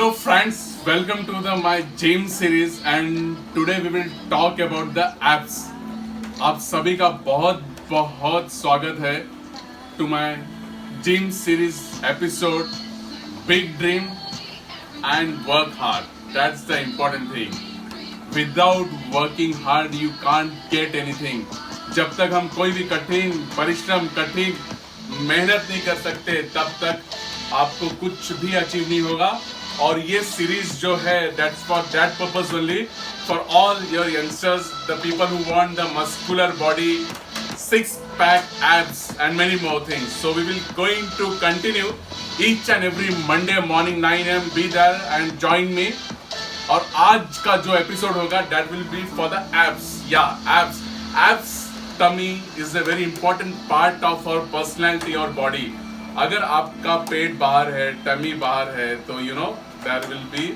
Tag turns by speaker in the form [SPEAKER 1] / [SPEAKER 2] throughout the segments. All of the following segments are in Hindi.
[SPEAKER 1] Hello friends, welcome to the my gym series and today we will talk about the apps. आप सभी का बहुत बहुत स्वागत है to my gym series episode. Big dream and work hard. That's the important thing. Without working hard you can't get anything. जब तक हम कोई भी कठिन परिश्रम कठिन मेहनत नहीं कर सकते तब तक आपको कुछ भी अचीव नहीं होगा. और ये सीरीज जो है that's for that purpose only for all your youngsters, the people who want the muscular body, six pack abs and many more things. So we will going to continue each and every Monday morning 9 am. Be there and join me. और आज का जो एपिसोड होगा that will be for the abs. Yeah, abs tummy is a very important part of our personality or body. अगर आपका पेट बाहर है टमी बाहर है तो you know there will be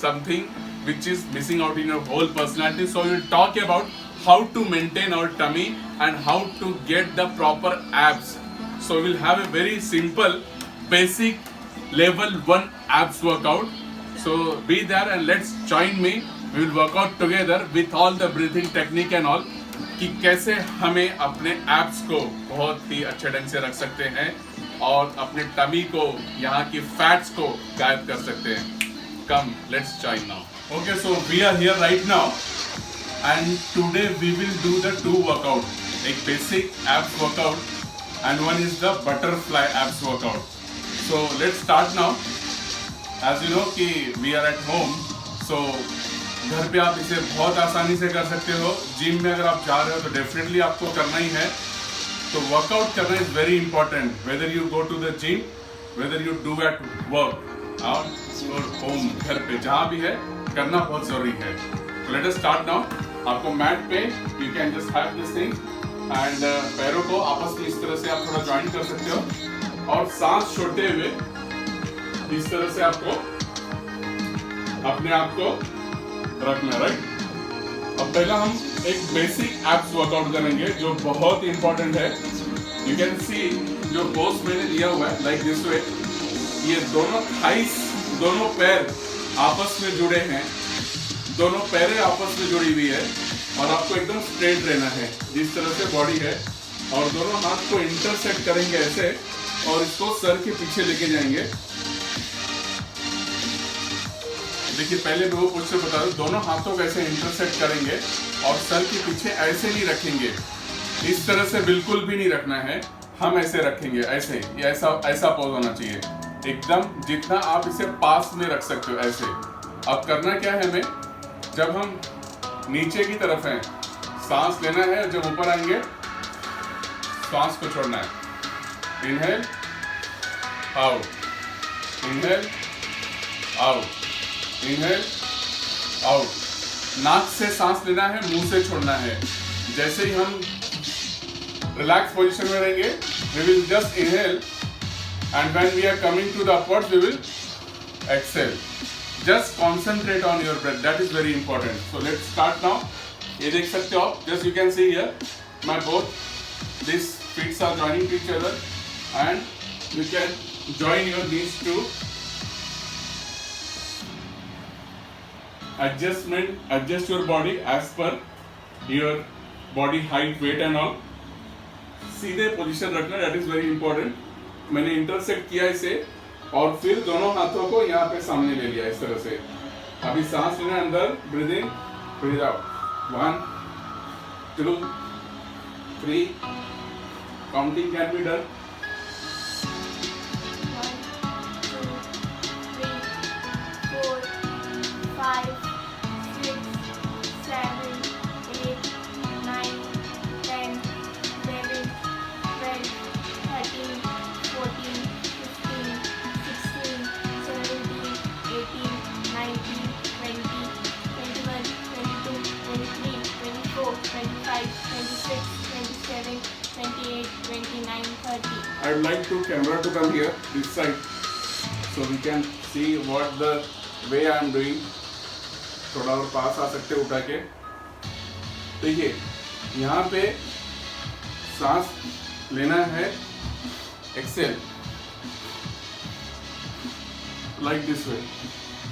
[SPEAKER 1] something which is missing out in your whole personality. So we will talk about how to maintain our tummy and how to get the proper abs. So we will have a very simple basic level 1 abs workout. So be there and let's join me. We will work out together with all the breathing technique and all कि कैसे हमें अपने एब्स को बहुत ही अच्छे ढंग से रख सकते हैं और अपने टमी को यहाँ की फैट्स को गायब कर सकते हैं. Come let's join now. Okay so we are here right now and today we will do the two workout. एक basic abs workout and one is the butterfly abs workout. So let's start now. As you know कि we are at home so घर पे आप इसे बहुत आसानी से कर सकते हो. जिम में अगर आप जा रहे हो तो डेफिनेटली आपको करना ही है. तो वर्कआउट करना is very important whether you go to the gym whether you do at work और होम घर पे जहाँ भी है करना बहुत जरूरी है. तो लेट अस स्टार्ट नाउ. आपको मैट पे you can just have this thing and पैरों को आपस में इस तरह से आप थोड़ा ज्वाइन कर सकते हो और सांस छोड़ते हुए इस तरह से आपको अपने आप को रखना. राइट. अब पहला हम एक बेसिक एब्स वर्कआउट करेंगे जो बहुत इंपॉर्टेंट है. यू कैन सी जो पोज मैंने दिया हुआ है लाइक दिस वे. ये दोनों थाइस दोनों पैर आपस में जुड़े हैं. दोनों पैरें आपस में जुड़ी हुई है और आपको एकदम स्ट्रेट रहना है जिस तरह से बॉडी है. और दोनों हाथ को इंटरसेक्ट करेंगे ऐसे और इसको सर के पीछे लेके जाएंगे. देखिए पहले मैं वो मुझसे बता दूं दोनों हाथों को ऐसे इंटरसेक्ट करेंगे और सर के पीछे ऐसे नहीं रखेंगे. इस तरह से बिल्कुल भी नहीं रखना है. हम ऐसे रखेंगे ऐसे. ये ऐसा पोज होना चाहिए एकदम जितना आप इसे पास में रख सकते हो ऐसे. अब करना क्या है हमें जब हम नीचे की तरफ हैं सांस लेना है. जब ऊपर आएंगे सांस को छोड़ना है. Inhale out inhale out inhale out. नाक से सांस लेना है मुंह से छोड़ना है. जैसे ही हम रिलैक्स पोजीशन में रहेंगे we will just inhale and when we are coming to the upwards we will exhale. Just concentrate on your breath that is very important. So let's start now. ये देख सकते हो आप just you can see here my both this feets are joining to each other and you can join your knees to adjust your body as per your body height weight and all. सीधे पोजीशन रखना दैट इज वेरी इंपॉर्टेंट. मैंने इंटरसेक्ट किया इसे और फिर दोनों हाथों को यहाँ पे सामने ले लिया इस तरह से. अभी सांस लेना अंदर breathe in breathe out. 1 2 3 counting can be done. 30. I would like to camera to come here this side so we can see what the way I am doing. थोड़ा और पास आ सकते उठा के. देखिए यहाँ पे सांस लेना है Excel like this way.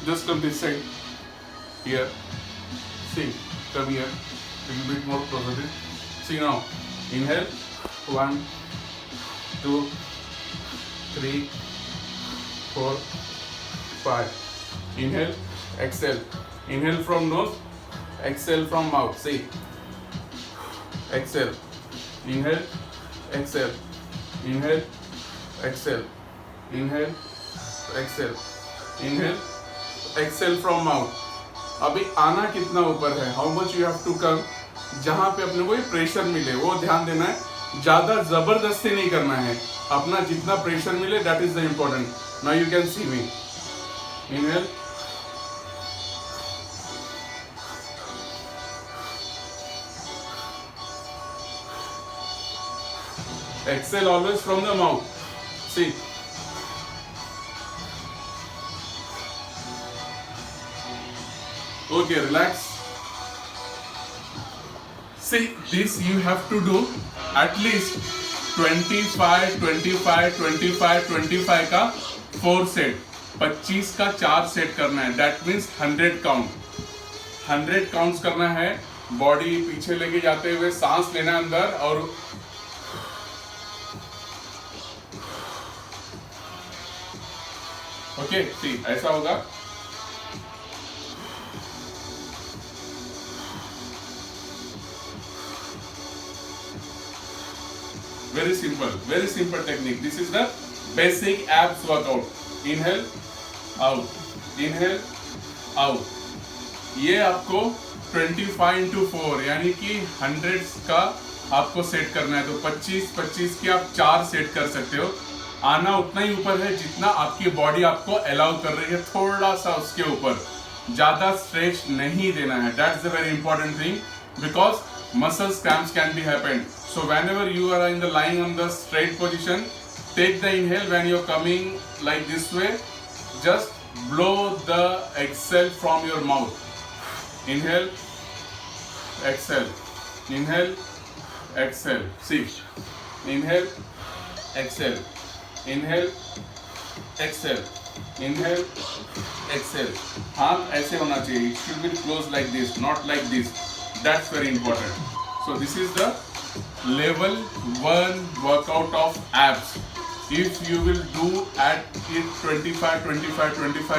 [SPEAKER 1] Just come this side. Here. See. Come here. Little bit more closer. See now. Inhale. 1, 2, 3, 4, 5. Inhale. Exhale. Inhale from nose. Exhale from mouth. See. Exhale. Inhale. Exhale. Inhale. Exhale. Inhale. Exhale. Inhale. Exhale from mouth. अभी आना कितना ऊपर है, how much you have to come, जहां पे अपने को प्रेशर मिले वो ध्यान देना है, ज्यादा जबरदस्ती नहीं करना है, अपना जितना प्रेशर मिले that is the important. Now you can C me. Inhale. Exhale always from the mouth. See. Okay, relax. See, this you have to do at least 25, 25, 25, 25 का 4 सेट, 25 का 4 सेट करना है. That means 100 count. 100 काउंट्स करना है. बॉडी पीछे लेके जाते हुए सांस लेना अंदर और ओके. सी ऐसा होगा. Very simple technique. This is the basic abs workout. Inhale, out. Inhale, out. ये आपको 25 into 4 यानी कि 100 का आपको सेट करना है. तो 25 की आप 4 सेट कर सकते हो. आना उतना ही ऊपर है जितना आपकी बॉडी आपको अलाउ कर रही है, थोड़ा सा उसके ऊपर, ज्यादा स्ट्रेच नहीं देना है. That's the very important thing because muscle cramps can be happened. So whenever you are in the lying on the straight position, take the inhale. When you're coming like this way, just blow the exhale from your mouth. Inhale, exhale. Inhale, exhale. See. Inhale, exhale. Inhale, exhale. Inhale, exhale. हाथ ऐसे होना चाहिए. It should be closed like this, not like this. That's very important. So this is the level 1 workout of abs. If you will do at it 25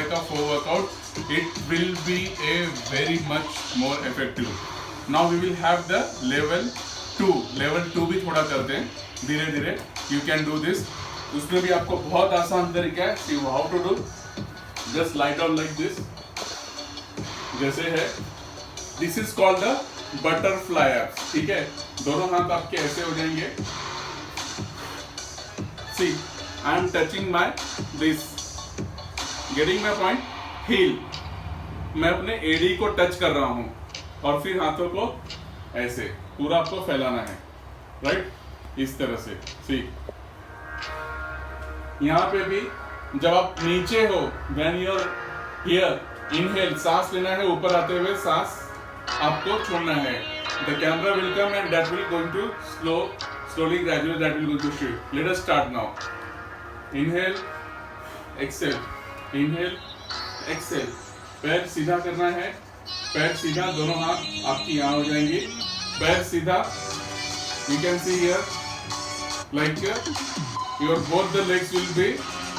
[SPEAKER 1] का 4 workout, it will be a very much more effective. Now we will have the level 2. Level 2 भी थोड़ा करते हैं धीरे धीरे. You can do this. उसमें भी आपको बहुत आसान तरीका है. See how to do. Just lie down like this. जैसे है. This is called the butterfly abs. ठीक है. दोनों हाथ आपके ऐसे हो जाएंगे. See, I am touching my this. Getting my point? Heel. मैं अपने एडी को टच कर रहा हूँ और फिर हाथों को ऐसे पूरा आपको फैलाना है. राइट? इस तरह से. See. यहाँ पे भी जब आप नीचे हो, when you are here, inhale, सांस लेना है, ऊपर आते हुए सांस आपको छोड़ना है. The camera will come and that will going to slowly, gradually that will going to shift. Let us start now. Inhale, exhale. Inhale, exhale. पैर सीधा करना है. पैर सीधा, दोनों हाथ आपकी यहाँ हो जाएंगे. पैर सीधा. You can see here, like your both the legs will be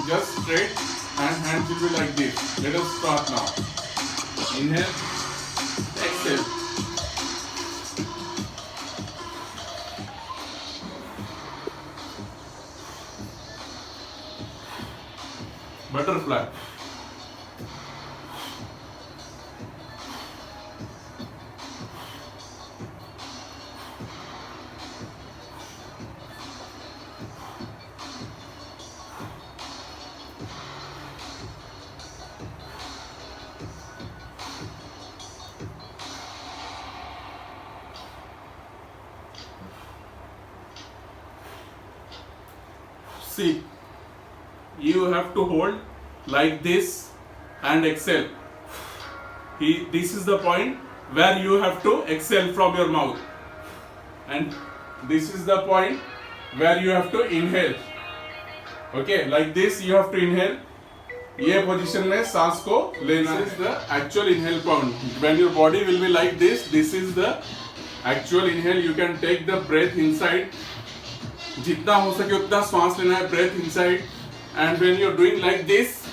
[SPEAKER 1] just straight and hands will be like this. Let us start now. Inhale, exhale. Butterfly. See, you have to hold like this and exhale. This is the point where you have to exhale from your mouth, and this is the point where you have to inhale. Okay, like this you have to inhale, ये पोजीशन में सांस को लेना है। This is the actual inhale point. When your body will be like this, this is the actual inhale. You can take the breath inside. जितना हो सके उतना सांस लेना है, breath inside. And when you're doing like this,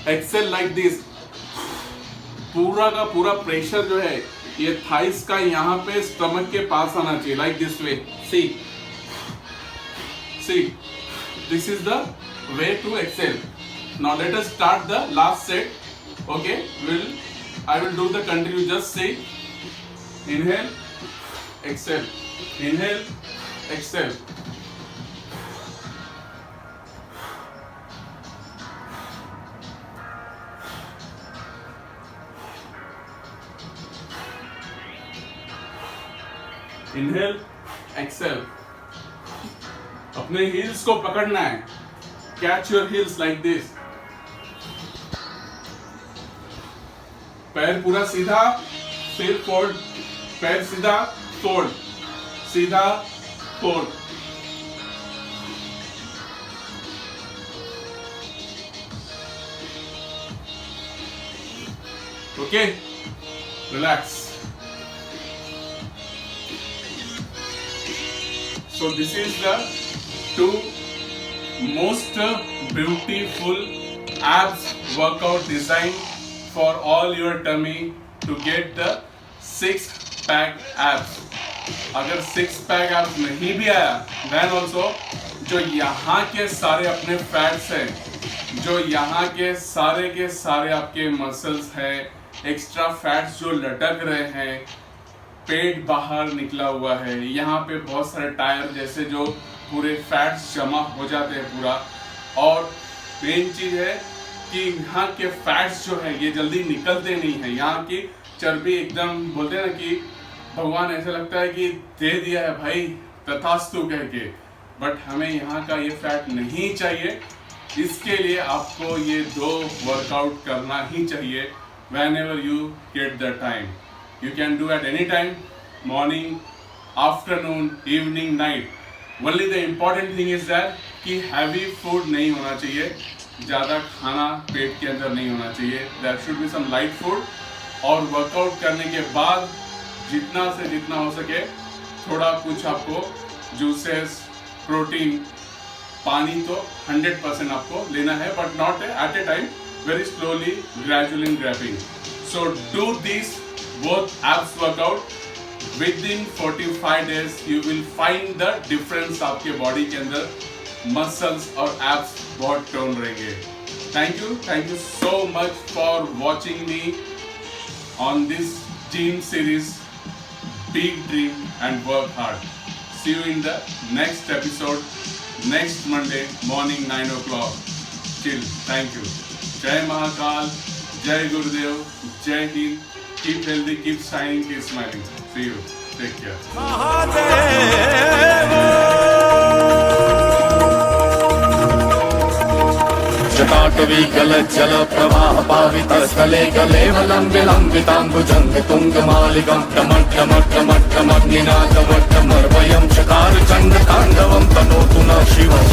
[SPEAKER 1] exhale like this. पूरा का पूरा प्रेशर जो है ये थाइस का यहाँ पे स्टमक के पास आना चाहिए, like this way. See, this is the way to exhale. Now let us start the last set. Okay, I will do the continue. Just say inhale, exhale, inhale, exhale. Inhale, exhale. अपने heels को पकड़ना है. Catch your heels like this. पैर पूरा सीधा, फिर फोल्ड, पैर सीधा, फोल्ड, सीधा, fold. Okay, relax. So this is the two most beautiful abs workout design for all your tummy to get the six pack abs. अगर six pack abs नहीं भी आया then also जो यहाँ के सारे अपने fats हैं, जो यहाँ के सारे आपके muscles हैं, extra fats जो लटक रहे हैं, पेट बाहर निकला हुआ है, यहाँ पे बहुत सारे टायर जैसे जो पूरे फैट्स जमा हो जाते हैं पूरा. और मेन चीज है कि यहाँ के फैट्स जो है ये जल्दी निकलते नहीं है. यहाँ की चर्बी एकदम बोलते हैं ना कि भगवान ऐसा लगता है कि दे दिया है भाई तथास्तु कह के, बट हमें यहाँ का ये फैट नहीं चाहिए. इसके लिए आपको ये दो वर्कआउट करना ही चाहिए whenever you get the time. You can do at any time, morning, afternoon, evening, night. Only the important thing is that कि heavy food नहीं होना चाहिए, ज़्यादा खाना पेट के अंदर नहीं होना चाहिए. There should be some light food. और वर्कआउट करने के बाद जितना से जितना हो सके थोड़ा कुछ आपको जूसेस, प्रोटीन, पानी तो 100% आपको लेना है, but not at a time, very slowly, gradually grabbing. So do this both abs workout. Within 45 days you will find the difference. आपके बॉडी के अंदर मसल्स और एब्स बहुत टोन रहेंगे. Thank you so much for watching me on this gym series. Big dream and work hard. See you in the next episode next Monday morning 9 o'clock. Chill. Thank you. Jai Mahakal, Jai Gurudev, Jai Hind. Keep healthy, keep shining, keep smiling. See you. Take care.
[SPEAKER 2] जटाटवी गलज्जल प्रवाह पावित स्थले गलेवलं विलम्बिताम्बुजङ्ग तुङ्गमालिकं टमट्टमट्टमट्टमग्निनाथवट्टमर्वयं चकार चण्ड ताण्डवं तनोतु न शिवम्.